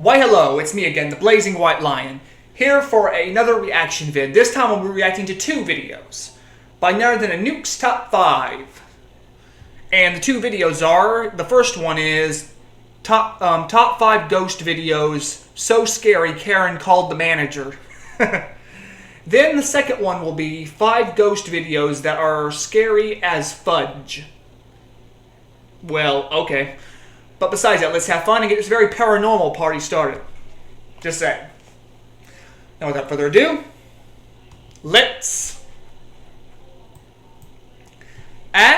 Why hello, it's me again, the Blazing White Lion, here for another reaction vid. This time we'll be reacting to two videos by none other than Nuke's Top 5. And the two videos are, the first one is top 5 ghost videos so scary Karen called the manager. Then the second one will be 5 ghost videos that are scary as fudge. Well, okay. But besides that, let's have fun and get this very paranormal party started. Just saying. Now without further ado, let's go.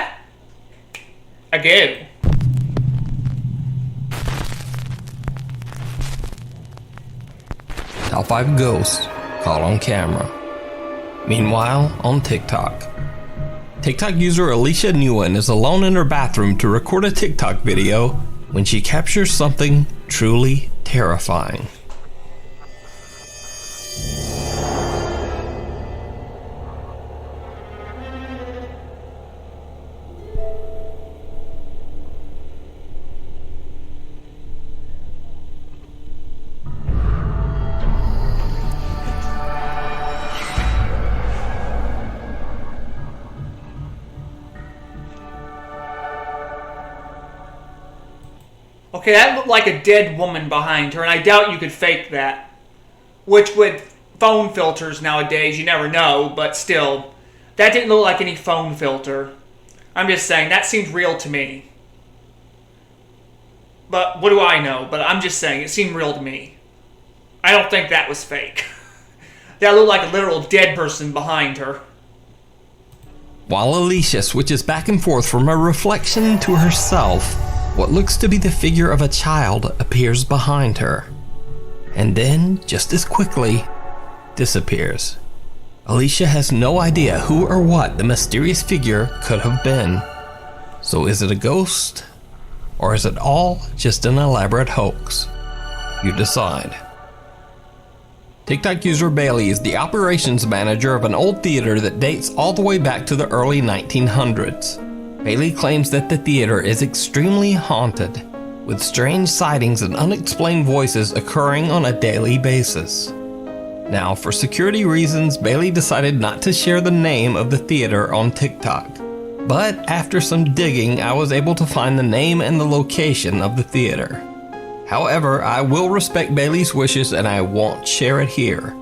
Top 5 ghosts caught on camera. Meanwhile, on TikTok. TikTok user Alicia Nguyen is alone in her bathroom to record a TikTok video when she captures something truly terrifying. Okay, that looked like a dead woman behind her, and I doubt you could fake that. Which, with phone filters nowadays, you never know, but still, that didn't look like any phone filter. I'm just saying, that seemed real to me. But what do I know? But I'm just saying, it seemed real to me. I don't think that was fake. That looked like a literal dead person behind her. While Alicia switches back and forth from her reflection to herself, what looks to be the figure of a child appears behind her, and then, just as quickly, disappears. Alicia has no idea who or what the mysterious figure could have been. So is it a ghost, or is it all just an elaborate hoax? You decide. TikTok user Bailey is the operations manager of an old theater that dates all the way back to the early 1900s. Bailey claims that the theater is extremely haunted, with strange sightings and unexplained voices occurring on a daily basis. Now, for security reasons, Bailey decided not to share the name of the theater on TikTok. But after some digging, I was able to find the name and the location of the theater. However, I will respect Bailey's wishes and I won't share it here.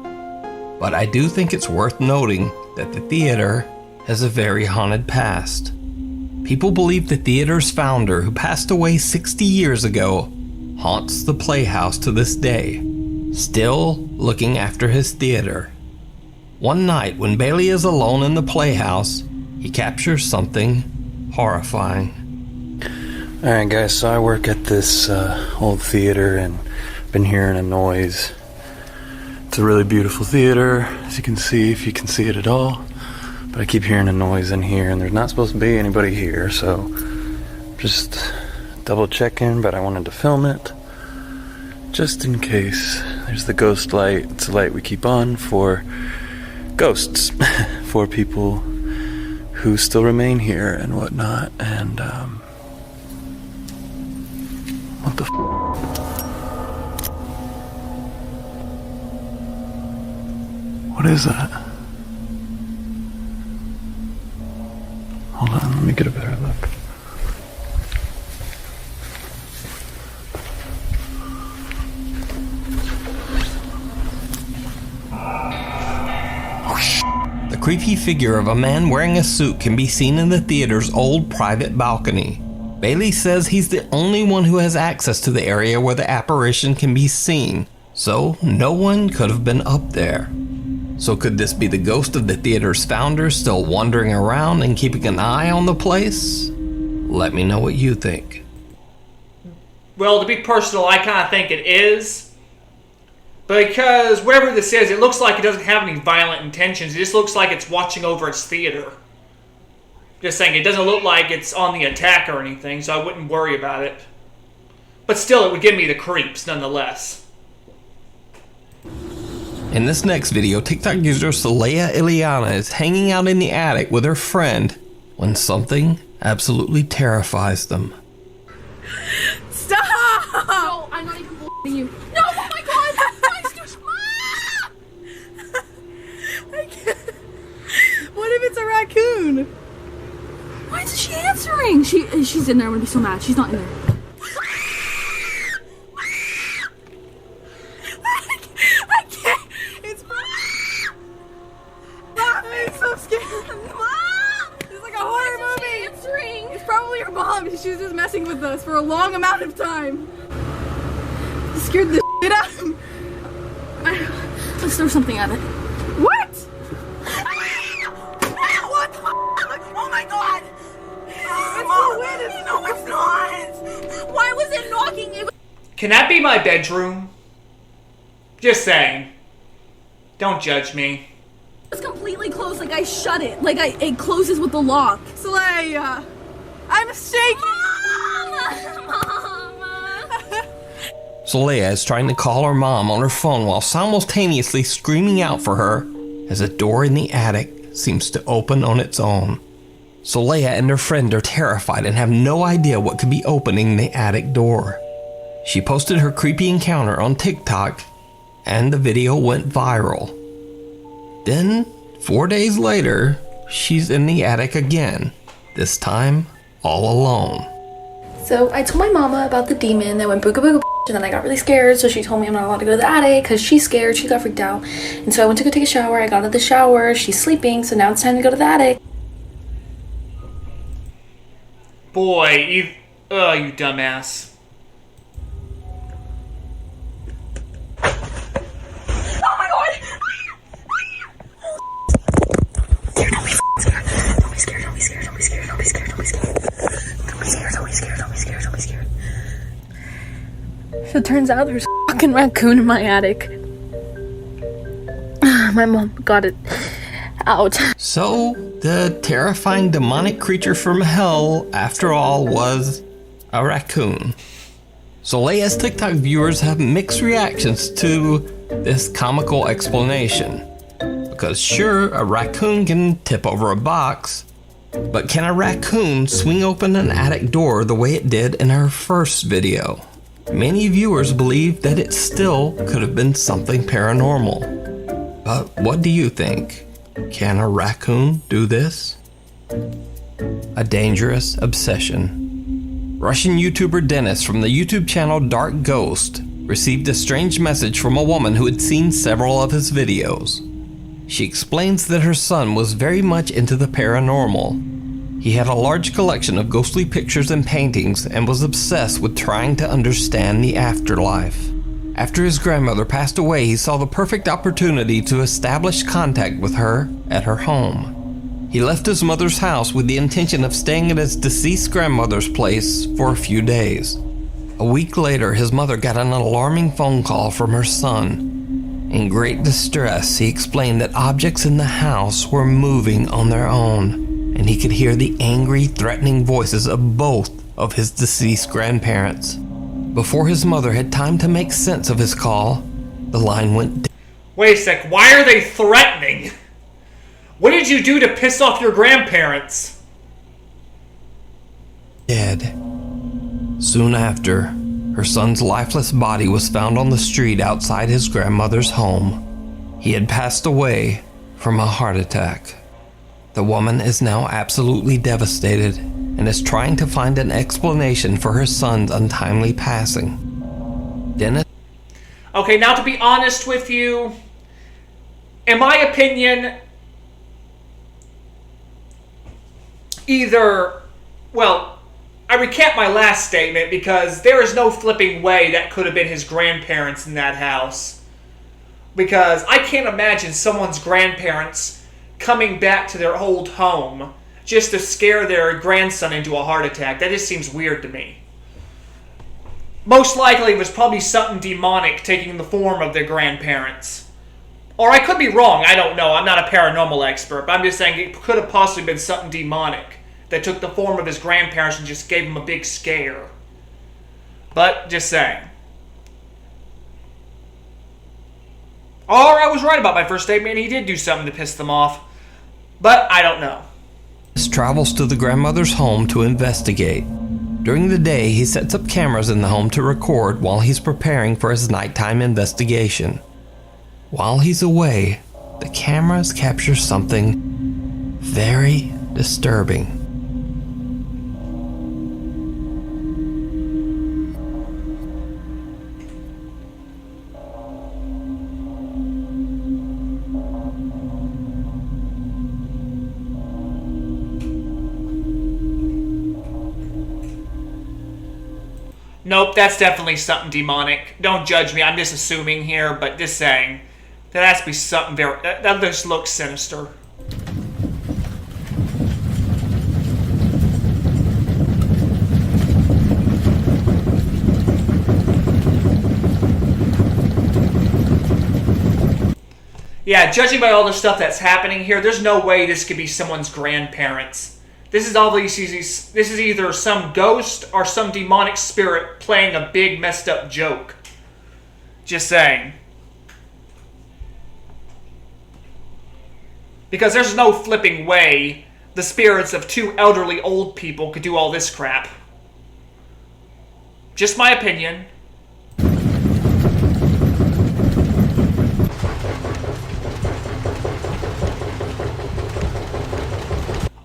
But I do think it's worth noting that the theater has a very haunted past. People believe the theater's founder, who passed away 60 years ago, haunts the Playhouse to this day, still looking after his theater. One night, when Bailey is alone in the Playhouse, he captures something horrifying. Alright guys, so I work at this old theater and been hearing a noise. It's a really beautiful theater, as you can see, if you can see it at all. But I keep hearing a noise in here, and there's not supposed to be anybody here, so just double checking, but I wanted to film it just in case. There's the ghost light. It's a light we keep on for ghosts, for people who still remain here and whatnot. And what the what is that? Hold on, let me get a better look. The creepy figure of a man wearing a suit can be seen in the theater's old private balcony. Bailey says he's the only one who has access to the area where the apparition can be seen, so no one could have been up there. So could this be the ghost of the theater's founder still wandering around and keeping an eye on the place? Let me know what you think. Well, to be personal, I kind of think it is. Because wherever this is, it looks like it doesn't have any violent intentions. It just looks like it's watching over its theater. Just saying, it doesn't look like it's on the attack or anything, so I wouldn't worry about it. But still, it would give me the creeps nonetheless. In this next video, TikTok user Saleya Ileana is hanging out in the attic with her friend when something absolutely terrifies them. Stop! No, I'm not even you. No! she's in there, I'm gonna be so mad. She's not in there. I can't. It's Mom, I'm so scared. Mom! It's like a horror movie. Answering. It's probably your mom. She was just messing with us for a long amount of time. It scared the shit out of me. Let's throw something at it. What? What the fuck? Oh my god! No, it's not! Why was it knocking? Can that be my bedroom? Just saying. Don't judge me. It was completely closed, like I shut it. Like it closes with the lock. Slaya! I'm shaking! Soleil is trying to call her mom on her phone while simultaneously screaming out for her as a door in the attic seems to open on its own. Soleil and her friend are terrified and have no idea what could be opening the attic door. She posted her creepy encounter on TikTok and the video went viral. Then, 4 days later, she's in the attic again, this time all alone. So I told my mama about the demon that went booga booga, and then I got really scared, so she told me I'm not allowed to go to the attic because she's scared. She got freaked out. And so I went to go take a shower. I got out of the shower. She's sleeping, so now it's time to go to the attic. Boy, you dumbass. Oh my god! Don't be scared. Don't be scared. Don't be scared. Don't be scared. Don't be scared. Don't be scared. Don't be scared. Don't be scared. Don't be scared. Don't be scared. So it turns out there's a fucking raccoon in my attic. My mom got it out. So, the terrifying demonic creature from hell, after all, was a raccoon. Soleia's TikTok viewers have mixed reactions to this comical explanation. Because sure, a raccoon can tip over a box, but can a raccoon swing open an attic door the way it did in her first video? Many viewers believe that it still could have been something paranormal. But what do you think? Can a raccoon do this? A dangerous obsession. Russian YouTuber Dennis from the YouTube channel Dark Ghost received a strange message from a woman who had seen several of his videos. She explains that her son was very much into the paranormal. He had a large collection of ghostly pictures and paintings and was obsessed with trying to understand the afterlife. After his grandmother passed away, he saw the perfect opportunity to establish contact with her at her home. He left his mother's house with the intention of staying at his deceased grandmother's place for a few days. A week later, his mother got an alarming phone call from her son. In great distress, he explained that objects in the house were moving on their own, and he could hear the angry, threatening voices of both of his deceased grandparents. Before his mother had time to make sense of his call, the line went dead. Wait a sec, why are they threatening? What did you do to piss off your grandparents? Soon after, her son's lifeless body was found on the street outside his grandmother's home. He had passed away from a heart attack. The woman is now absolutely devastated and is trying to find an explanation for her son's untimely passing. Dennis? Okay, now to be honest with you, in my opinion, I recant my last statement because there is no flipping way that could have been his grandparents in that house. Because I can't imagine someone's grandparents coming back to their old home just to scare their grandson into a heart attack. That just seems weird to me. Most likely it was probably something demonic taking the form of their grandparents. Or I could be wrong, I don't know. I'm not a paranormal expert, but I'm just saying it could have possibly been something demonic that took the form of his grandparents and just gave him a big scare. But, just saying. Or I was right about my first statement, he did do something to piss them off. But, I don't know. Travels to the grandmother's home to investigate. During the day, he sets up cameras in the home to record while he's preparing for his nighttime investigation. While he's away, the cameras capture something very disturbing. Nope, that's definitely something demonic. Don't judge me, I'm just assuming here, but just saying. That has to be something very... That just looks sinister. Yeah, judging by all the stuff that's happening here, there's no way this could be someone's grandparents. This is either some ghost or some demonic spirit playing a big messed up joke. Just saying. Because there's no flipping way the spirits of two elderly old people could do all this crap. Just my opinion.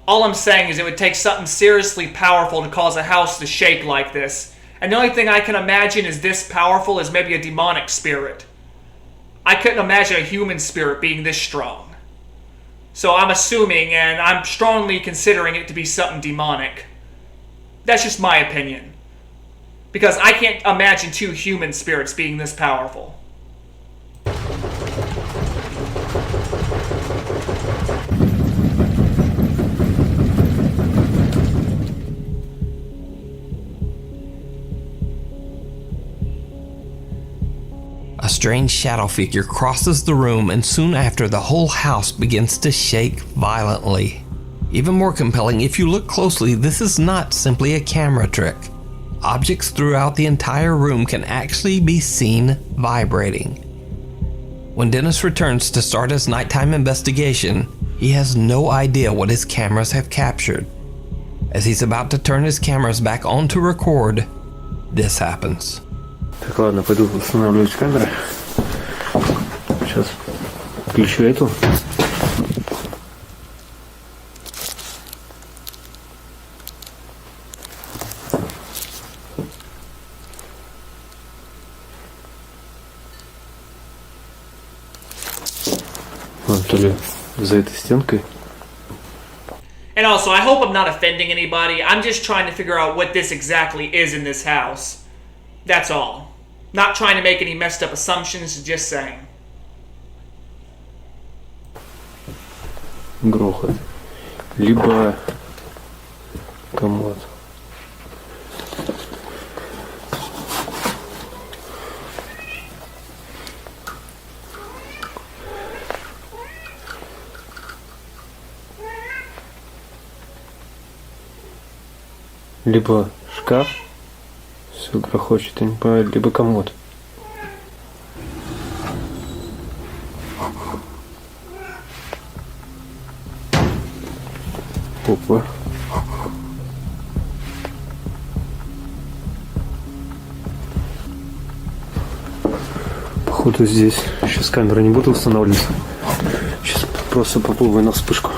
All I'm saying is it would take something seriously powerful to cause a house to shake like this. And the only thing I can imagine is this powerful is maybe a demonic spirit. I couldn't imagine a human spirit being this strong. So I'm assuming, and I'm strongly considering it to be something demonic. That's just my opinion. Because I can't imagine two human spirits being this powerful. A strange shadow figure crosses the room, and soon after, the whole house begins to shake violently. Even more compelling, if you look closely, this is not simply a camera trick. Objects throughout the entire room can actually be seen vibrating. When Dennis returns to start his nighttime investigation, he has no idea what his cameras have captured. As he's about to turn his cameras back on to record, this happens. Так, ладно, пойду устанавливать камеры. Сейчас включу эту. Вон, то ли за этой стенкой. And also, I hope I'm not offending anybody. I'm just trying to figure out what this exactly is in this house. That's all. Not trying to make any messed up assumptions, just saying. Грохот. Либо комод. Либо шкаф. Все грохочет, я не понимаю, либо комод. Опа. Походу здесь сейчас камера не буду устанавливать. Сейчас просто попробую на вспышку.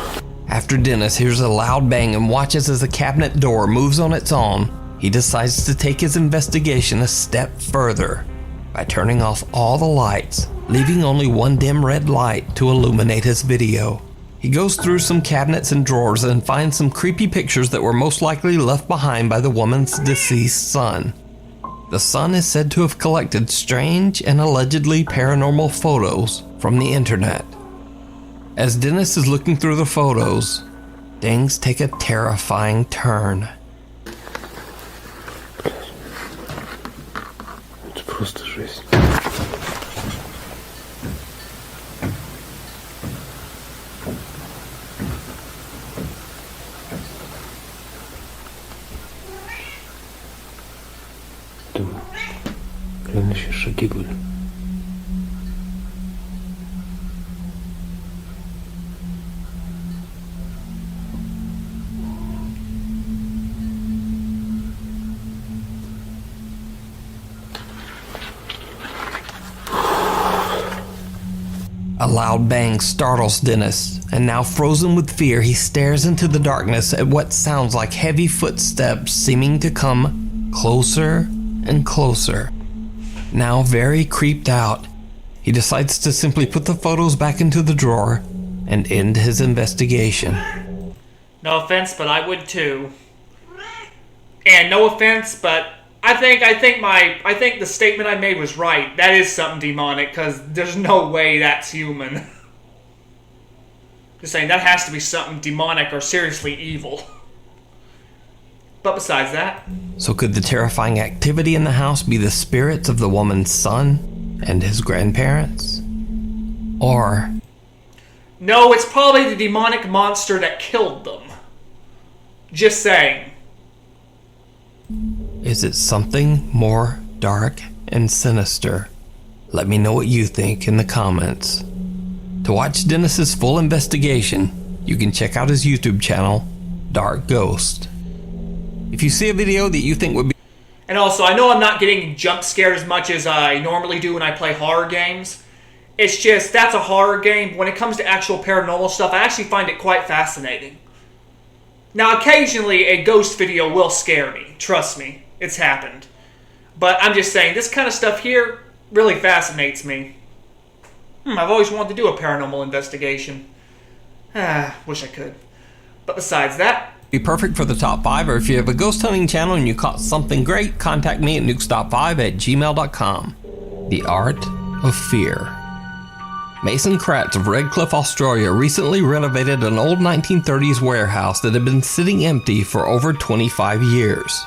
After Dennis hears a loud bang and watches as the cabinet door moves on its own, he decides to take his investigation a step further by turning off all the lights, leaving only one dim red light to illuminate his video. He goes through some cabinets and drawers and finds some creepy pictures that were most likely left behind by the woman's deceased son. The son is said to have collected strange and allegedly paranormal photos from the internet. As Dennis is looking through the photos, things take a terrifying turn. Это просто жесть. Думаю, реально еще шаги были. A loud bang startles Dennis, and now frozen with fear, he stares into the darkness at what sounds like heavy footsteps seeming to come closer and closer. Now very creeped out, he decides to simply put the photos back into the drawer and end his investigation. No offense, but I would too. And no offense, but I think the statement I made was right. That is something demonic, because there's no way that's human. Just saying, that has to be something demonic or seriously evil. But besides that... So could the terrifying activity in the house be the spirits of the woman's son and his grandparents? Or... No, it's probably the demonic monster that killed them. Just saying. Is it something more dark and sinister? Let me know what you think in the comments. To watch Dennis's full investigation, you can check out his YouTube channel, Dark Ghost. If you see a video that you think would be... And also, I know I'm not getting jump scared as much as I normally do when I play horror games. It's just, that's a horror game. When it comes to actual paranormal stuff, I actually find it quite fascinating. Now, occasionally, a ghost video will scare me. Trust me, it's happened. But I'm just saying, this kind of stuff here really fascinates me. I've always wanted to do a paranormal investigation. Wish I could. But besides that... Be perfect for the top 5, or if you have a ghost hunting channel and you caught something great, contact me at nukestop5@gmail.com. The Art of Fear. Mason Kratz of Redcliffe, Australia recently renovated an old 1930s warehouse that had been sitting empty for over 25 years.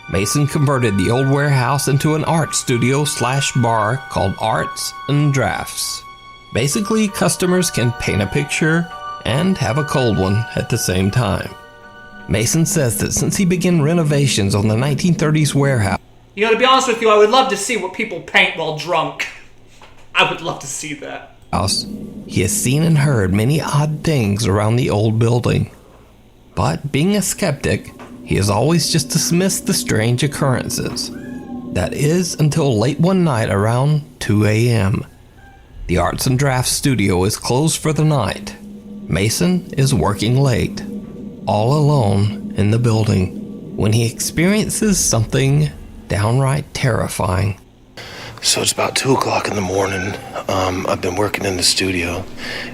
Mason converted the old warehouse into an art studio / bar called Arts and Drafts. Basically, customers can paint a picture and have a cold one at the same time. Mason says that since he began renovations on the 1930s warehouse... You know, to be honest with you, I would love to see what people paint while drunk. I would love to see that. He has seen and heard many odd things around the old building. But being a skeptic, he has always just dismissed the strange occurrences. That is until late one night around 2 a.m. The Arts and Drafts studio is closed for the night. Mason is working late, all alone in the building, when he experiences something downright terrifying. So it's about 2 o'clock in the morning. I've been working in the studio,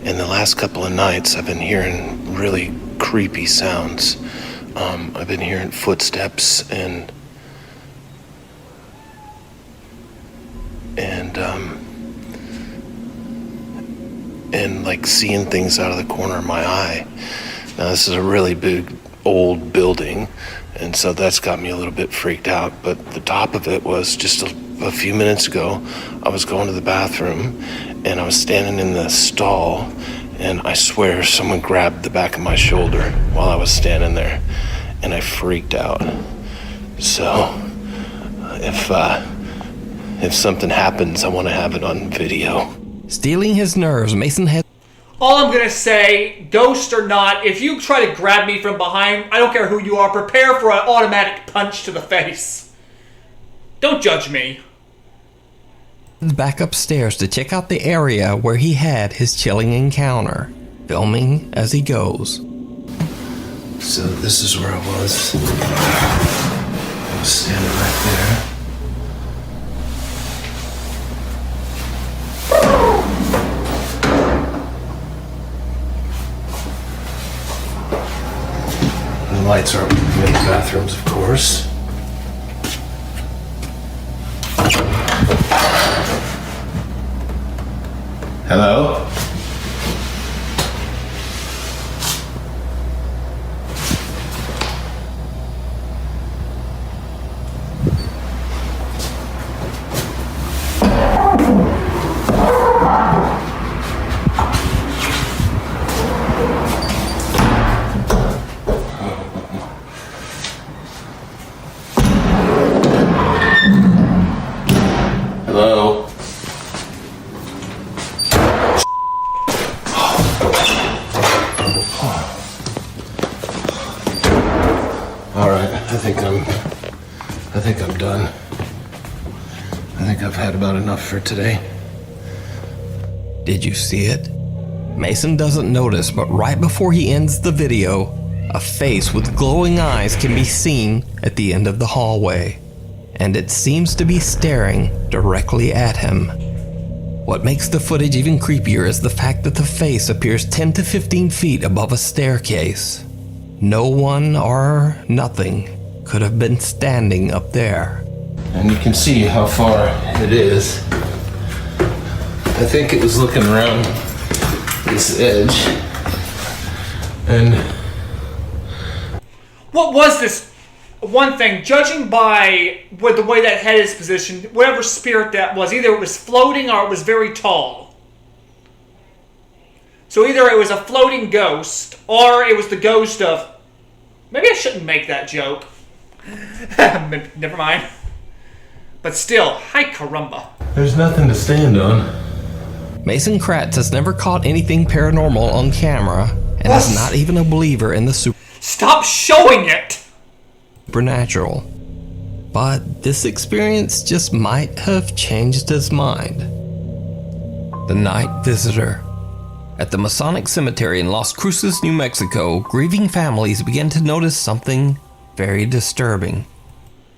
and the last couple of nights I've been hearing really creepy sounds. I've been hearing footsteps and like seeing things out of the corner of my eye. Now this is a really big old building, and so that's got me a little bit freaked out. But the top of it was just a few minutes ago, I was going to the bathroom and I was standing in the stall, and I swear someone grabbed the back of my shoulder while I was standing there, and I freaked out. So if something happens, I want to have it on video. Stealing his nerves, Mason has... All I'm gonna say, ghost or not, if you try to grab me from behind, I don't care who you are, prepare for an automatic punch to the face. Don't judge me. Back upstairs to check out the area where he had his chilling encounter, filming as he goes. So this is where I was. I was standing right there. The lights are in the bathrooms, of course. Hello? Hello? Alright, I think I'm done. I think I've had about enough for today. Did you see it? Mason doesn't notice, but right before he ends the video, a face with glowing eyes can be seen at the end of the hallway, and it seems to be staring directly at him. What makes the footage even creepier is the fact that the face appears 10 to 15 feet above a staircase. No one or nothing could have been standing up there. And you can see how far it is. I think it was looking around this edge. And what was this? One thing, judging by with the way that head is positioned, whatever spirit that was, either it was floating or it was very tall. So either it was a floating ghost, or it was the ghost of... Maybe I shouldn't make that joke. Never mind. But still, hi caramba. there's nothing to stand on. Mason Kratz has never caught anything paranormal on camera and is not even a believer in the Stop showing it! supernatural. But this experience just might have changed his mind. The Night Visitor. At the Masonic Cemetery in Las Cruces, New Mexico, grieving families began to notice something very disturbing.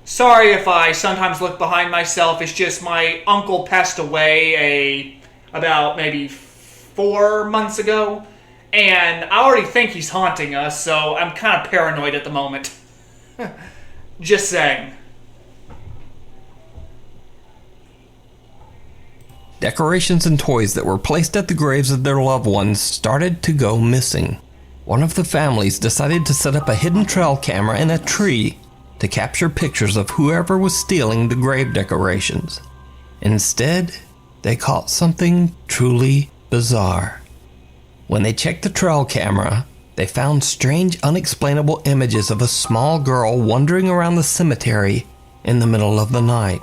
Sorry if I sometimes look behind myself. It's just my uncle passed away about maybe 4 months ago. And I already think he's haunting us, so I'm kind of paranoid at the moment. Just saying. Decorations and toys that were placed at the graves of their loved ones started to go missing. One of the families decided to set up a hidden trail camera in a tree to capture pictures of whoever was stealing the grave decorations. Instead, they caught something truly bizarre. When they checked the trail camera, they found strange, unexplainable images of a small girl wandering around the cemetery in the middle of the night.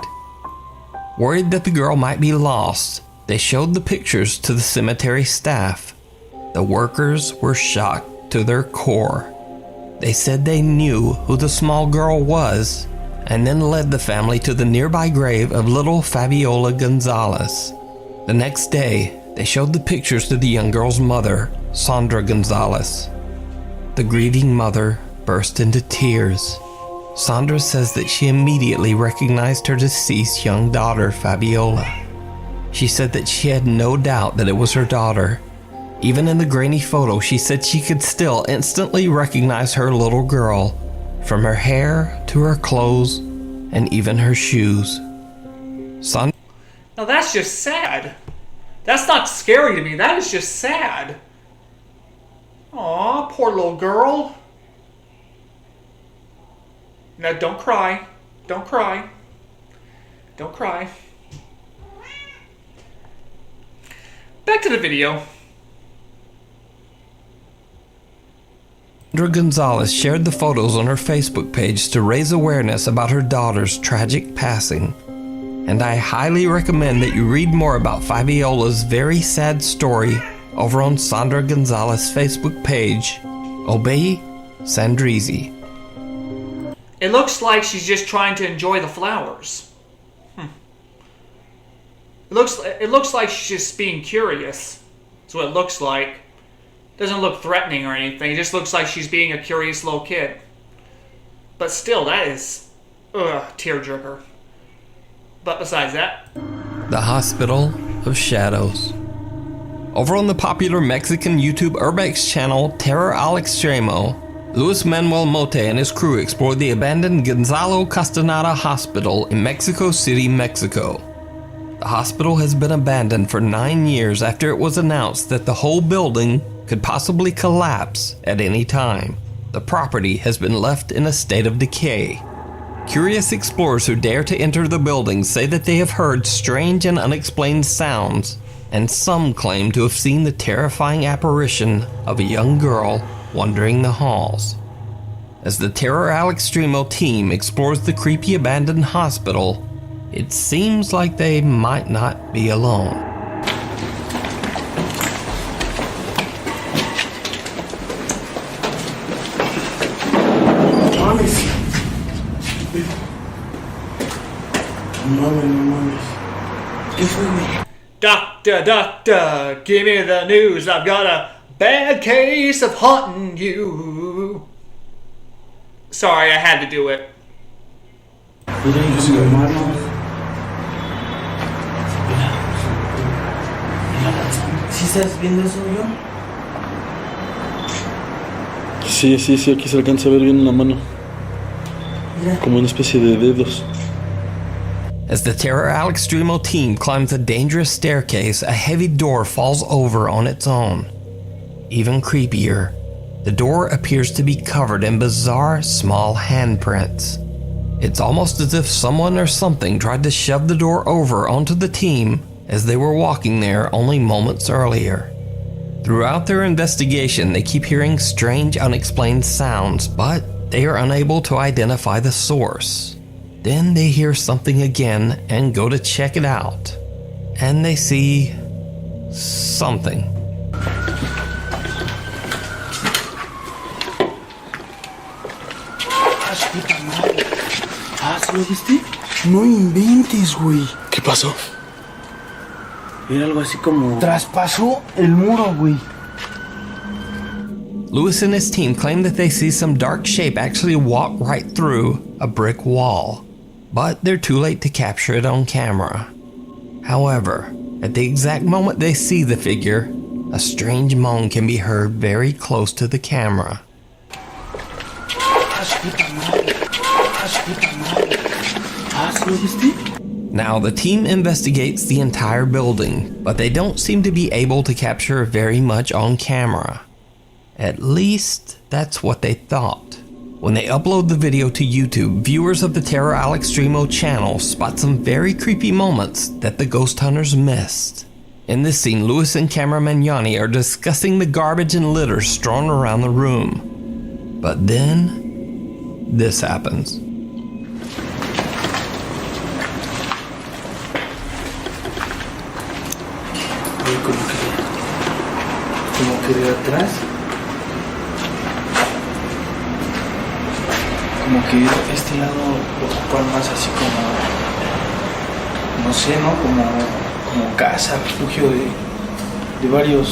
Worried that the girl might be lost, they showed the pictures to the cemetery staff. The workers were shocked to their core. They said they knew who the small girl was, and then led the family to the nearby grave of little Fabiola Gonzalez. The next day, they showed the pictures to the young girl's mother, Sandra Gonzalez. The grieving mother burst into tears. Sandra says that she immediately recognized her deceased young daughter, Fabiola. She said that she had no doubt that it was her daughter. Even in the grainy photo, she said she could still instantly recognize her little girl, from her hair to her clothes and even her shoes. Now that's just sad. That's not scary to me, that is just sad. Aw, poor little girl. Now don't cry. Don't cry. Don't cry. Back to the video. Sandra Gonzalez shared the photos on her Facebook page to raise awareness about her daughter's tragic passing. And I highly recommend that you read more about Fabiola's very sad story over on Sandra Gonzalez's Facebook page, Obey Sandrizi. It looks like she's just trying to enjoy the flowers. It looks like she's just being curious. That's what it looks like. Doesn't look threatening or anything. It just looks like she's being a curious little kid. But still, that is... tearjerker. But besides that... The Hospital of Shadows. Over on the popular Mexican YouTube Urbex channel Terror al Extremo, Luis Manuel Mote and his crew explored the abandoned Gonzalo Castaneda Hospital in Mexico City, Mexico. The hospital has been abandoned for 9 years after it was announced that the whole building could possibly collapse at any time. The property has been left in a state of decay. Curious explorers who dare to enter the building say that they have heard strange and unexplained sounds, and some claim to have seen the terrifying apparition of a young girl wandering the halls. As the Terror al Extremo team explores the creepy abandoned hospital, it seems like they might not be alone. Doctor, doctor, give me the news. I've got a bad case of haunting you. Sorry, I had to do it. ¿Sí estás viendo eso yo? Sí, aquí se alcanza a ver bien una mano. Mira. Como una especie de dedos. As the Terror al Extremo team climbs a dangerous staircase, a heavy door falls over on its own. Even creepier, the door appears to be covered in bizarre small handprints. It's almost as if someone or something tried to shove the door over onto the team as they were walking there only moments earlier. Throughout their investigation, they keep hearing strange, unexplained sounds, but they are unable to identify the source. Then they hear something again and go to check it out. And they see something. ¿Sí lo viste? No inventes, güey. ¿Qué pasó? Era algo así como... Traspasó el muro, güey. Lewis and his team claim that they see some dark shape actually walk right through a brick wall, but they're too late to capture it on camera. However, at the exact moment they see the figure, a strange moan can be heard very close to the camera. Now the team investigates the entire building, but they don't seem to be able to capture very much on camera. At least, that's what they thought. When they upload the video to YouTube, viewers of the Terror al Extremo channel spot some very creepy moments that the ghost hunters missed. In this scene, Lewis and cameraman Yanni are discussing the garbage and litter strewn around the room. But then, this happens. Como que de atrás. Como que este lado lo ocupan más así como, no sé, ¿no? Como casa, refugio de varios.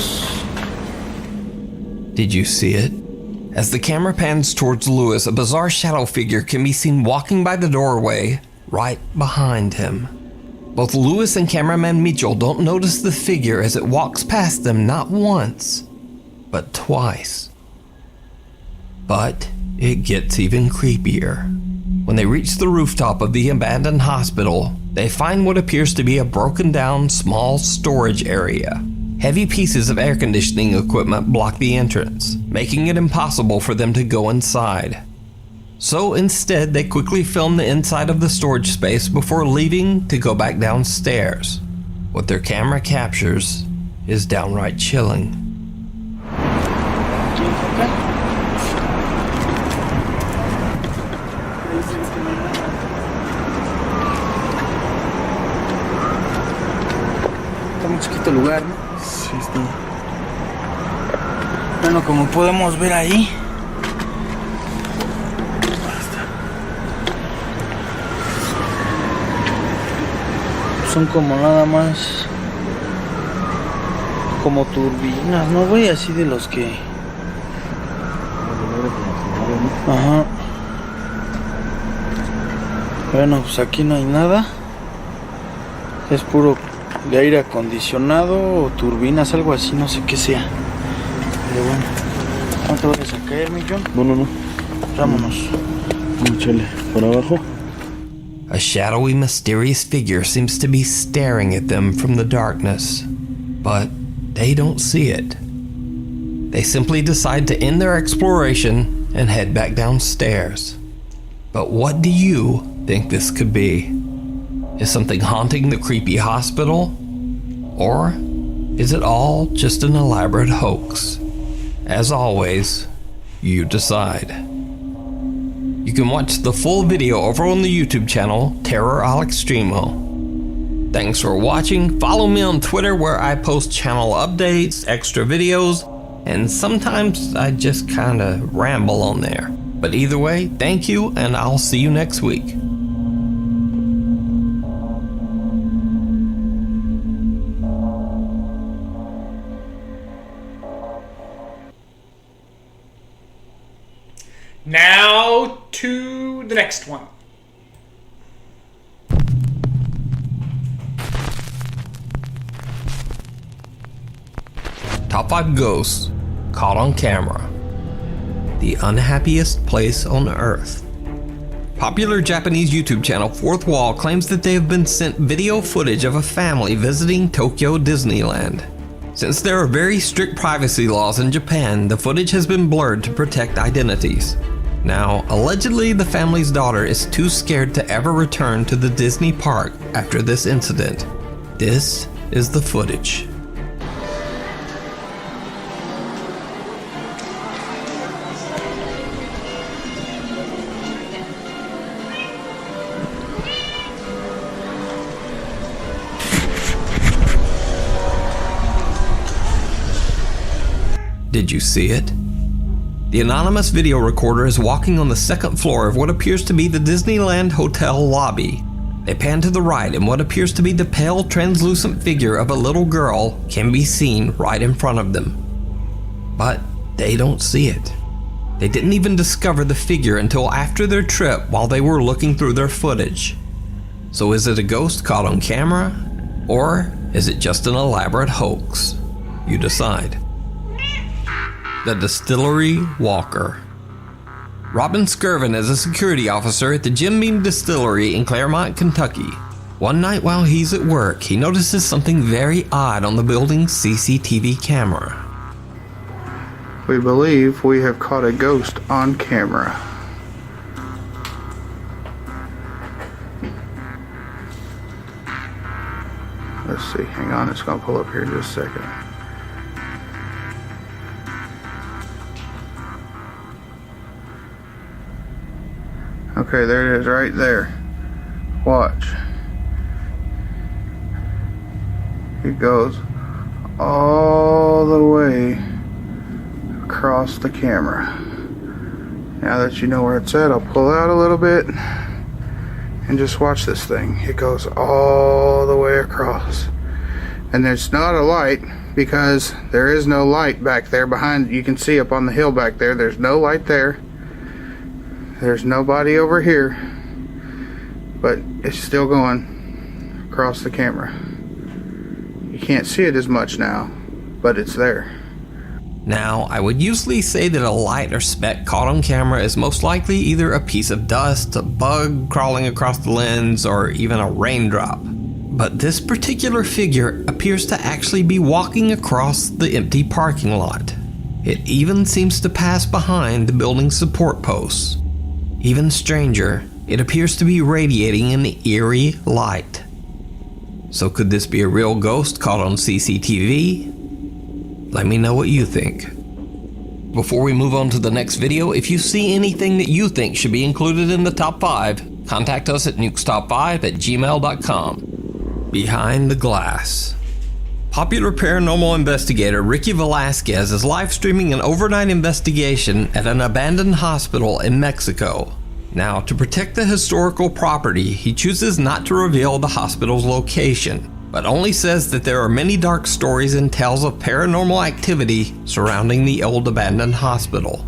Did you see it? As the camera pans towards Lewis, a bizarre shadow figure can be seen walking by the doorway right behind him. Both Lewis and cameraman Mitchell don't notice the figure as it walks past them not once, but twice. But it gets even creepier. When they reach the rooftop of the abandoned hospital, they find what appears to be a broken down small storage area. Heavy pieces of air conditioning equipment block the entrance, making it impossible for them to go inside. So instead, they quickly film the inside of the storage space before leaving to go back downstairs. What their camera captures is downright chilling. Está muy chiquito el lugar, ¿no? Sí, está. Bueno, como podemos ver ahí. Son como nada más como turbinas, ¿no, güey? Así de los que... Ajá. Bueno, pues aquí no hay nada. Es puro de aire acondicionado o turbinas, algo así, no sé qué sea. Pero bueno, ¿no te vayas a caer, mi John? No. Vámonos. Chale, por abajo. A shadowy, mysterious figure seems to be staring at them from the darkness, but they don't see it. They simply decide to end their exploration and head back downstairs. But what do you think this could be? Is something haunting the creepy hospital? Or is it all just an elaborate hoax? As always, you decide. You can watch the full video over on the YouTube channel, Terror al Extremo. Thanks for watching. Follow me on Twitter where I post channel updates, extra videos, and sometimes I just kinda ramble on there. But either way, thank you, and I'll see you next week. Now to the next one. Top 5 ghosts caught on camera. The unhappiest place on earth. Popular Japanese YouTube channel Fourth Wall claims that they have been sent video footage of a family visiting Tokyo Disneyland. Since there are very strict privacy laws in Japan, the footage has been blurred to protect identities. Now, allegedly the family's daughter is too scared to ever return to the Disney park after this incident. This is the footage. Did you see it? The anonymous video recorder is walking on the second floor of what appears to be the Disneyland Hotel lobby. They pan to the right and what appears to be the pale, translucent figure of a little girl can be seen right in front of them. But they don't see it. They didn't even discover the figure until after their trip while they were looking through their footage. So is it a ghost caught on camera? Or is it just an elaborate hoax? You decide. The Distillery Walker. Robin Skirvin is a security officer at the Jim Beam Distillery in Claremont, Kentucky. One night while he's at work, he notices something very odd on the building's CCTV camera. We believe we have caught a ghost on camera. Let's see, hang on, it's gonna pull up here in just a second. Okay, there it is right there. Watch. It goes all the way across the camera. Now that you know where it's at, I'll pull out a little bit and just watch this thing. It goes all the way across. And there's not a light because there is no light back there behind. You can see up on the hill back there, there's no light there. There's nobody over here, but it's still going across the camera. You can't see it as much now, but it's there. Now, I would usually say that a light or speck caught on camera is most likely either a piece of dust, a bug crawling across the lens, or even a raindrop. But this particular figure appears to actually be walking across the empty parking lot. It even seems to pass behind the building's support posts. Even stranger, it appears to be radiating an eerie light. So could this be a real ghost caught on CCTV? Let me know what you think. Before we move on to the next video, if you see anything that you think should be included in the top 5, contact us at nukestop5@gmail.com. Behind the glass. Popular paranormal investigator Ricky Velasquez is live streaming an overnight investigation at an abandoned hospital in Mexico. Now, to protect the historical property, he chooses not to reveal the hospital's location, but only says that there are many dark stories and tales of paranormal activity surrounding the old abandoned hospital.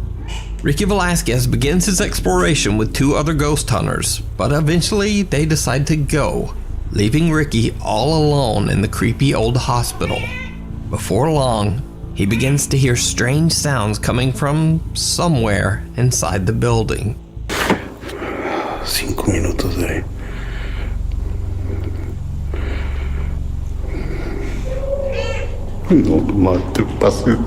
Ricky Velasquez begins his exploration with 2 other ghost hunters, but eventually they decide to go, leaving Ricky all alone in the creepy old hospital. Before long, he begins to hear strange sounds coming from somewhere inside the building. 5 minutos de... No, más te pases.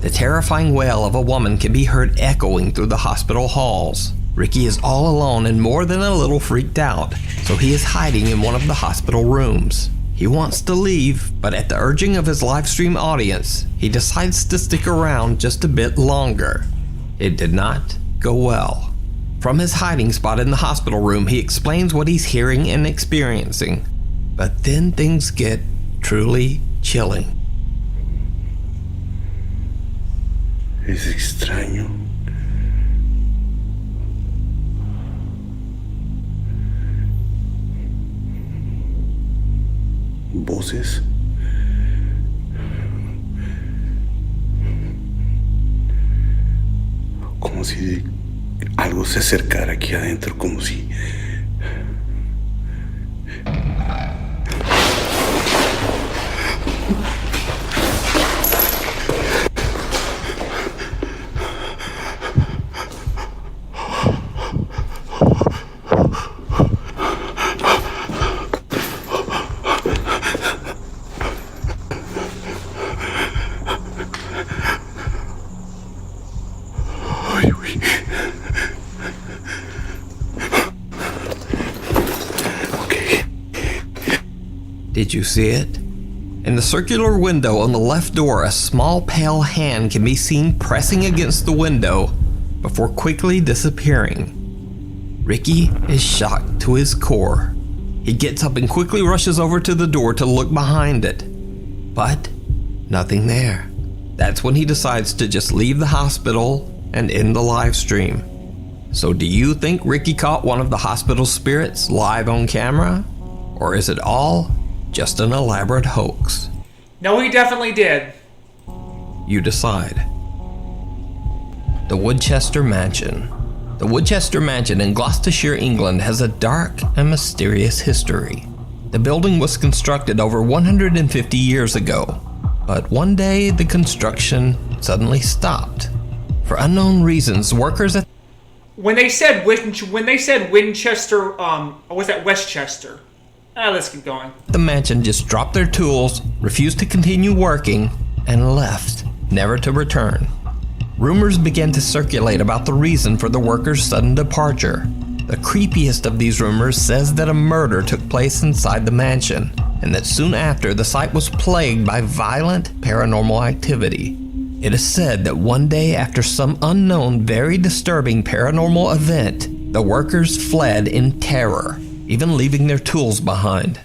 The terrifying wail of a woman can be heard echoing through the hospital halls. Ricky is all alone and more than a little freaked out, so he is hiding in one of the hospital rooms. He wants to leave, but at the urging of his livestream audience, he decides to stick around just a bit longer. It did not go well. From his hiding spot in the hospital room, he explains what he's hearing and experiencing. But then things get truly chilling. Es extraño. Voces. como si algo se acercara aquí adentro, como si... Did you see it? In the circular window on the left door, a small pale hand can be seen pressing against the window before quickly disappearing. Ricky is shocked to his core. He gets up and quickly rushes over to the door to look behind it. But nothing there. That's when he decides to just leave the hospital and end the live stream. So do you think Ricky caught one of the hospital spirits live on camera? Or is it all just an elaborate hoax? No, he definitely did. You decide. The Woodchester Mansion. The Woodchester Mansion in Gloucestershire, England has a dark and mysterious history. The building was constructed over 150 years ago, but one day the construction suddenly stopped. For unknown reasons, workers at When they said Winchester, or was that Westchester? Let's keep going. the mansion just dropped their tools, refused to continue working, and left, never to return. Rumors began to circulate about the reason for the workers' sudden departure. The creepiest of these rumors says that a murder took place inside the mansion, and that soon after the site was plagued by violent paranormal activity. It is said that one day after some unknown, very disturbing paranormal event, the workers fled in terror, even leaving their tools behind.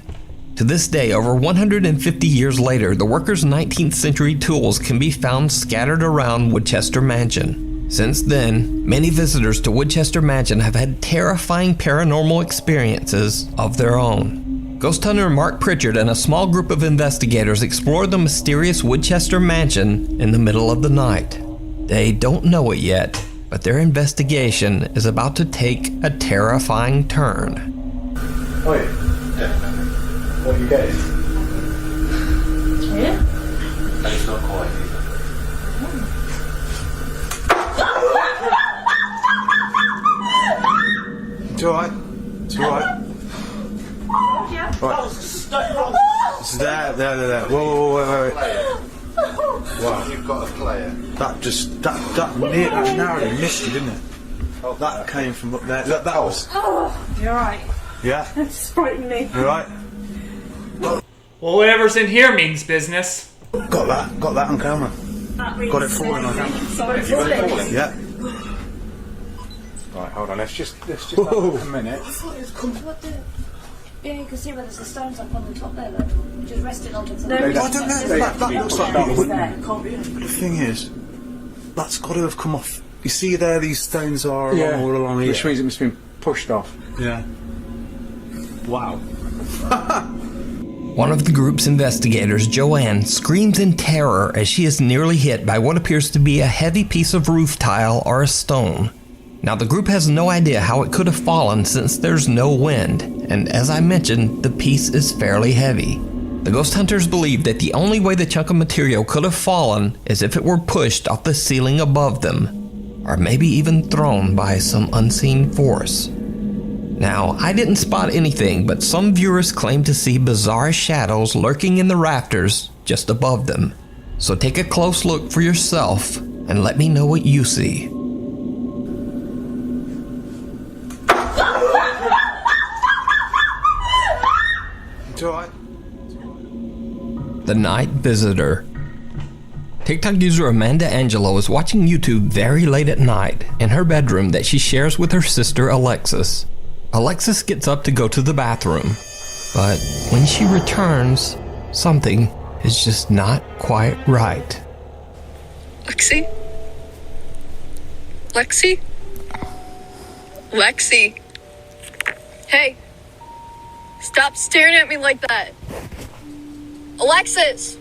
To this day, over 150 years later, the workers' 19th century tools can be found scattered around Woodchester Mansion. Since then, many visitors to Woodchester Mansion have had terrifying paranormal experiences of their own. Ghost hunter Mark Pritchard and a small group of investigators explored the mysterious Woodchester Mansion in the middle of the night. They don't know it yet, but their investigation is about to take a terrifying turn. Oh yeah. What you getting? Yeah? And it's not quiet either. It's alright. It's alright. Right. It's there. Whoa, wait. Wow. You've got a player. That narrowly missed you, didn't it? Oh, that came from up there. That was. Oh, you're right. Yeah. That's frightening me. You alright? Well, whatever's in here means business. Got that on camera. Got it falling on camera. Yeah. Right, hold on. Let's just have a minute. I thought it was comfortable. Yeah, you can see where there's the stones up on the top there, though. Just resting on top. I don't know. That looks like that. Can't be. The thing is, that's got to have come off. You see there, these stones are all along here. Which means it must have been pushed off. Yeah. Wow. One of the group's investigators, Joanne, screams in terror as she is nearly hit by what appears to be a heavy piece of roof tile or a stone. Now, the group has no idea how it could have fallen since there's no wind, and as I mentioned, the piece is fairly heavy. The ghost hunters believe that the only way the chunk of material could have fallen is if it were pushed off the ceiling above them, or maybe even thrown by some unseen force. Now, I didn't spot anything, but some viewers claim to see bizarre shadows lurking in the rafters just above them. So take a close look for yourself and let me know what you see. It's alright. The Night Visitor. TikTok user Amanda Angelo is watching YouTube very late at night in her bedroom that she shares with her sister Alexis. Alexis gets up to go to the bathroom, but when she returns, something is just not quite right. Lexi? Lexi? Lexi? Hey! Stop staring at me like that! Alexis!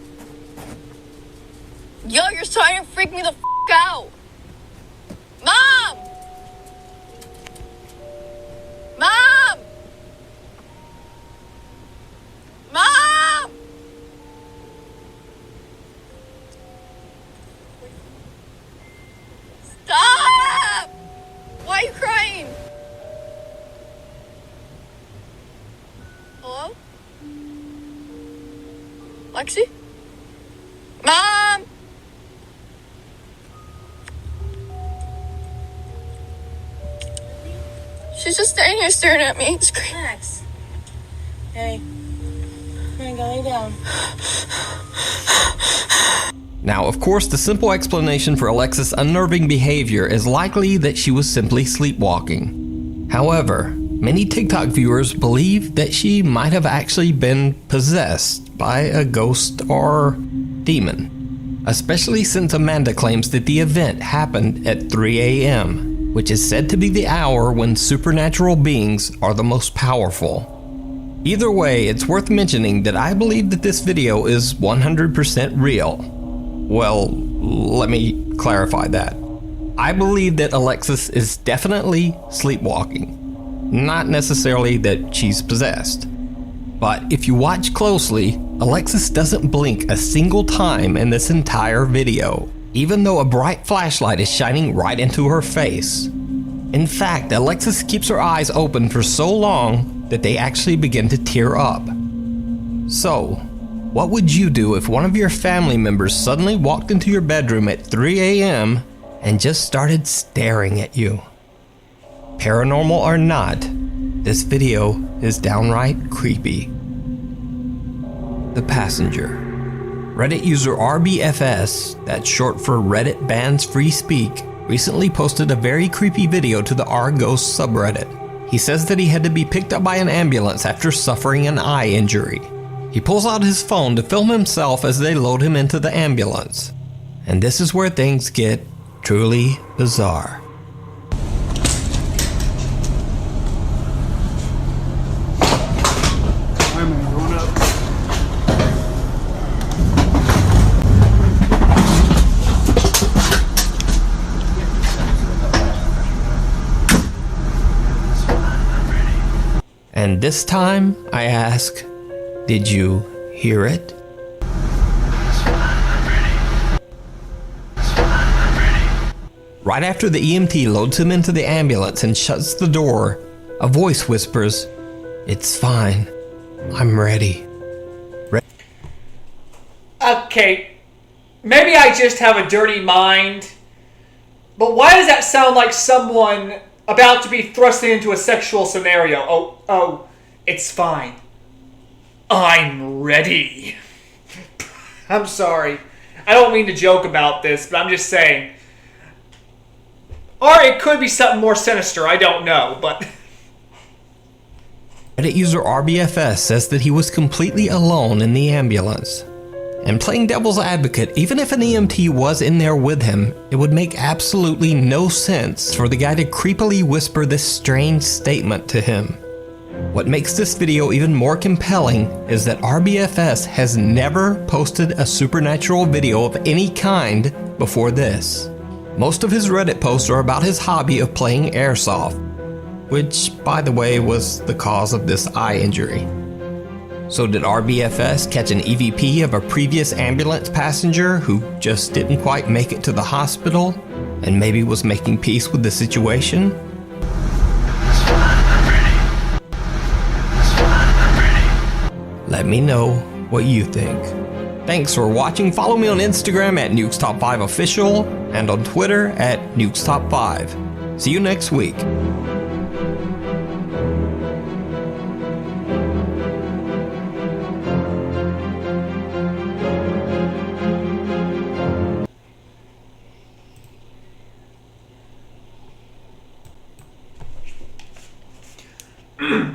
Yo, you're starting to freak me the f*** out! Mom! Lexi? Mom! She's just standing here staring at me. Max. Hey. Come on, go lay down. Now, of course, the simple explanation for Alexis' unnerving behavior is likely that she was simply sleepwalking. However, many TikTok viewers believe that she might have actually been possessed by a ghost or demon, especially since Amanda claims that the event happened at 3 a.m., which is said to be the hour when supernatural beings are the most powerful. Either way, it's worth mentioning that I believe that this video is 100% real. Well, let me clarify that. I believe that Alexis is definitely sleepwalking, not necessarily that she's possessed. But if you watch closely, Alexis doesn't blink a single time in this entire video, even though a bright flashlight is shining right into her face. In fact, Alexis keeps her eyes open for so long that they actually begin to tear up. So, what would you do if one of your family members suddenly walked into your bedroom at 3 a.m. and just started staring at you? Paranormal or not, this video is downright creepy. The Passenger. Reddit user RBFS, that's short for Reddit Bans Free Speak, recently posted a very creepy video to the R-Ghost subreddit. He says that he had to be picked up by an ambulance after suffering an eye injury. He pulls out his phone to film himself as they load him into the ambulance. And this is where things get truly bizarre. And this time, I ask, did you hear it? Right after the EMT loads him into the ambulance and shuts the door, a voice whispers, "It's fine. I'm ready." Okay, maybe I just have a dirty mind, but why does that sound like someone about to be thrusted into a sexual scenario? Oh, it's fine. I'm ready. I'm sorry. I don't mean to joke about this, but I'm just saying. Or it could be something more sinister, I don't know, but... Reddit user RBFS says that he was completely alone in the ambulance. And playing devil's advocate, even if an EMT was in there with him, it would make absolutely no sense for the guy to creepily whisper this strange statement to him. What makes this video even more compelling is that RBFS has never posted a supernatural video of any kind before this. Most of his Reddit posts are about his hobby of playing airsoft, which, by the way, was the cause of this eye injury. So did RBFS catch an EVP of a previous ambulance passenger who just didn't quite make it to the hospital and maybe was making peace with the situation? Let me know what you think. Thanks for watching. Follow me on Instagram at Nuke's Top 5 Official and on Twitter at Nuke's Top 5. See you next week.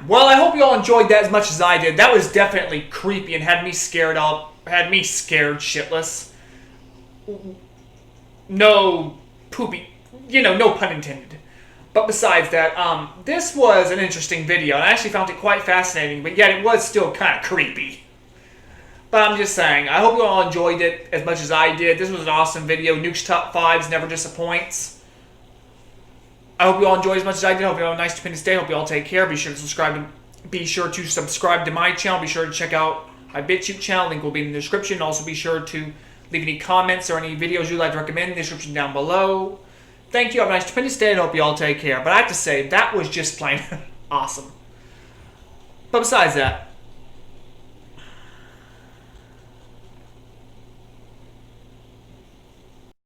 Well, I hope you all enjoyed that as much as I did. That was definitely creepy and had me scared shitless. No poopy, no pun intended. But besides that, this was an interesting video, and I actually found it quite fascinating, but yet it was still kind of creepy. But I'm just saying, I hope you all enjoyed it as much as I did. This was an awesome video. Nuke's Top 5s never disappoints. I hope you all enjoyed as much as I did. I hope you all have a nice, stupendous day. I hope you all take care. Be sure to subscribe to my channel. Be sure to check out my BitChute channel. Link will be in the description. Also, be sure to leave any comments or any videos you'd like to recommend in the description down below. Thank you. Have a nice, stupendous day. I hope you all take care. But I have to say, that was just plain awesome. But besides that,